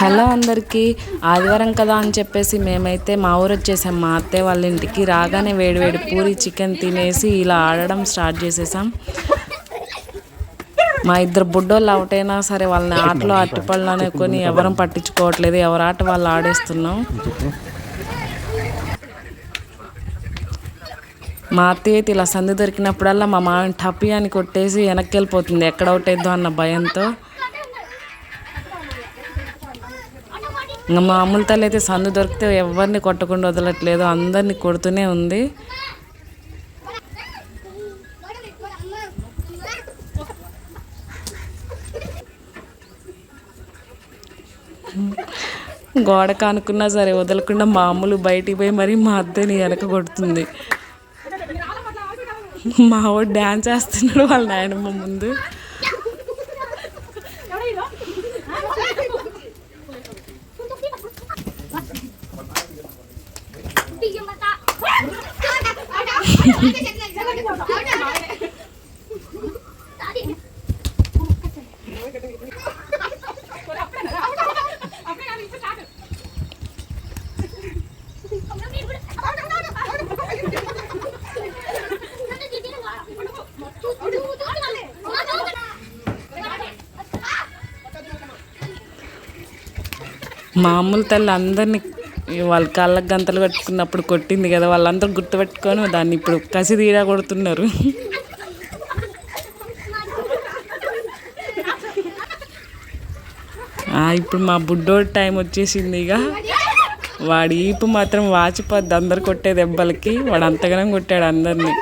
Hello అందరికీ, ఆదివారం కదా అని చెప్పేసి మేమైతే మా ఊరు వచ్చేసాం. మా అత్తయ్య వాళ్ళ ఇంటికి రాగానే వేడివేడి పూరి చికెన్ తినేసి ఇలా ఆడడం స్టార్ట్ చేసేసాం. మా ఇద్దరు బుడ్డోళ్ళు అవుటైనా సరే వాళ్ళని ఆటలో అట్టిపళ్ళు అనుకొని ఎవరం పట్టించుకోవట్లేదు. ఎవరి ఆట వాళ్ళు ఆడేస్తున్నాం. మా అత్తయ్య అయితే ఇలా సందు దొరికినప్పుడల్లా మా మామని టపి అని కొట్టేసి వెనక్కి వెళ్ళిపోతుంది, ఎక్కడ అవుట్ అయిద్దో అన్న భయంతో. ఇంకా మా అమ్ముల తల్లి అయితే సందు దొరికితే ఎవరిని కొట్టకుండా వదలట్లేదు, అందరినీ కొడుతూనే ఉంది. గోడ కానుకున్నా సరే వదలకుండా మా అమ్ములు బయటికి పోయి మరీ మా అత్తని వెనక కొడుతుంది. మా వాడు డ్యాన్స్ చేస్తున్నాడు వాళ్ళ నాయనమ్మ ముందు. మామూలు తల్లి అందరినీ వాళ్ళ కాళ్ళకు గంతలు కట్టుకున్నప్పుడు కొట్టింది కదా, వాళ్ళందరూ గుర్తుపెట్టుకొని దాన్ని ఇప్పుడు కసి తీరా కొడుతున్నారు. ఇప్పుడు మా బుడ్డోడి టైం వచ్చేసింది. ఇక వాడి ఈపు మాత్రం వాచిపోద్ది అందరు కొట్టే దెబ్బలకి. వాడు అంతగానం కొట్టాడు అందరినీ.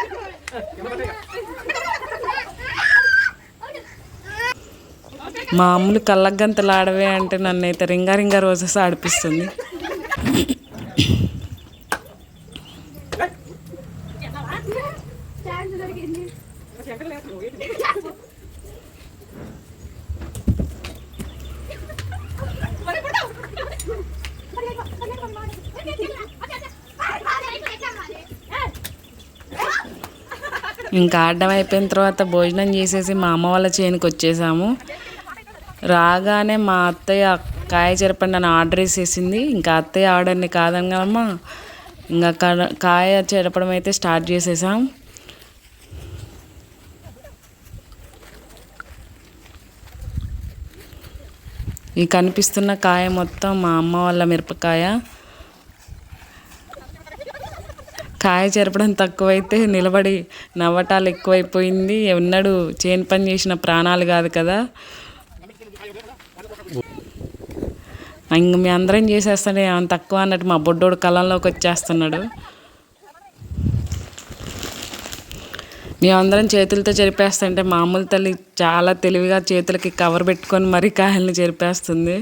మా అమ్ములు కళ్ళకు గంతలు ఆడవే అంటే నన్ను అయితే రింగా రింగా రోజెస్ ఆడిపిస్తుంది. ఇంకా ఆడడం అయిపోయిన తర్వాత భోజనం చేసేసి మా అమ్మ వాళ్ళ చేనుకి వచ్చేసాము. రాగానే మా అత్తయ్య కాయ చెరపండి అని ఆర్డర్ వేసేసింది. ఇంకా అత్తయ్య ఆర్డర్ని కాదనగలమ్మా, ఇంకా కాయ చెరపడం అయితే స్టార్ట్ చేసేసాం. ఈ కనిపిస్తున్న కాయ మొత్తం మా అమ్మ వాళ్ళ మిరపకాయ. కాయ చెరపడం తక్కువైతే నిలబడి నవ్వటాలు ఎక్కువైపోయింది. ఎన్నడూ చేను పని చేసిన ప్రాణాలు కాదు కదా. ఇంక మీ అందరం చేసేస్తాడే ఏమైనా తక్కువ అన్నట్టు మా బొడ్డోడు కళ్ళంలోకి వచ్చేస్తున్నాడు. మేమందరం చేతులతో చెరిపేస్తుంటే మామూలు తల్లి చాలా తెలివిగా చేతులకి కవర్ పెట్టుకొని మరీ కాయల్ని చెరిపేస్తుంది.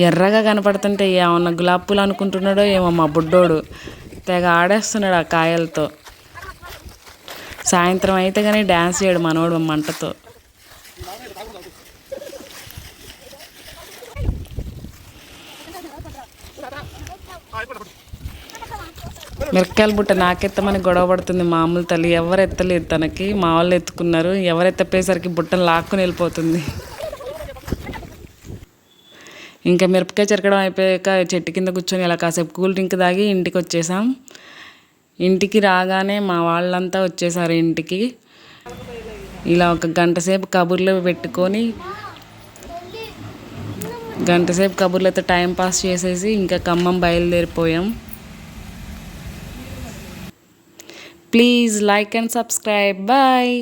ఎర్రగా కనపడుతుంటే ఏమన్నా గులాబీ పూలు అనుకుంటున్నాడో ఏమో మా బుడ్డోడు తెగ ఆడేస్తున్నాడు ఆ కాయలతో. సాయంత్రం అయితే కానీ డ్యాన్స్ చేయడు మనోడు మంటతో. మిరపకాయల బుట్ట నాకెత్తమని గొడవ పడుతుంది మామూలు తల్లి. ఎవరు ఎత్తలేదు తనకి, మా వాళ్ళు ఎత్తుకున్నారు. ఎవరు ఎత్తపోయేసరికి బుట్టను లాక్కుని వెళ్ళిపోతుంది. ఇంకా మిరపకాయ చెరకడం అయిపోయాక చెట్టు కింద కూర్చొని ఇలా కాసేపు కూల్ డ్రింక్ తాగి ఇంటికి వచ్చేసాం. ఇంటికి రాగానే మా వాళ్ళంతా వచ్చేసారు ఇంటికి. ఇలా ఒక గంట సేపు కబుర్లు పెట్టుకొని గంటసేపు కబుర్లతో టైం పాస్ చేసేసి ఇంకా ఖమ్మం బయలుదేరిపోయాం. Please like and subscribe. Bye.